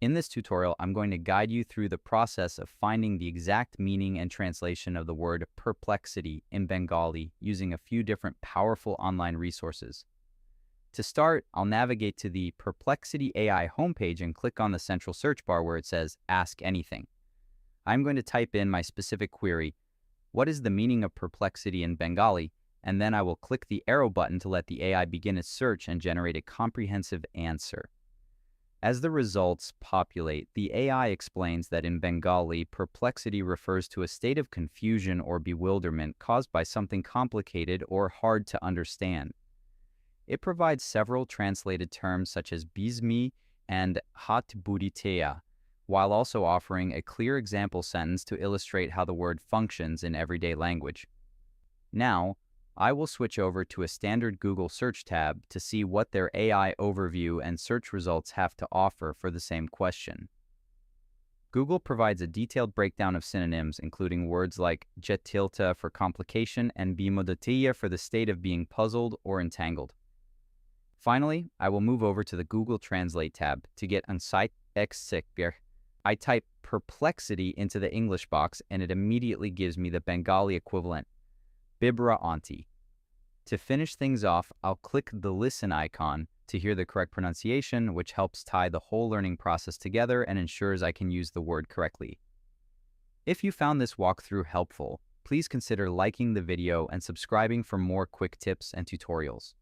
In this tutorial, I'm going to guide you through the process of finding the exact meaning and translation of the word perplexity in Bengali using a few different powerful online resources. To start, I'll navigate to the Perplexity AI homepage and click on the central search bar where it says Ask Anything. I'm going to type in my specific query, what is the meaning of perplexity in Bengali? And then I will click the arrow button to let the AI begin its search and generate a comprehensive answer. As the results populate, the AI explains that in Bengali, perplexity refers to a state of confusion or bewilderment caused by something complicated or hard to understand. It provides several translated terms such as bizmi and hatburitea, while also offering a clear example sentence to illustrate how the word functions in everyday language. Now, I will switch over to a standard Google search tab to see what their AI overview and search results have to offer for the same question. Google provides a detailed breakdown of synonyms, including words like jatilta for complication and bimodatiya for the state of being puzzled or entangled. Finally, I will move over to the Google Translate tab to get Ansait Sekbir. I type perplexity into the English box and it immediately gives me the Bengali equivalent, Bibra Auntie. To finish things off, I'll click the listen icon to hear the correct pronunciation, which helps tie the whole learning process together and ensures I can use the word correctly. If you found this walkthrough helpful, please consider liking the video and subscribing for more quick tips and tutorials.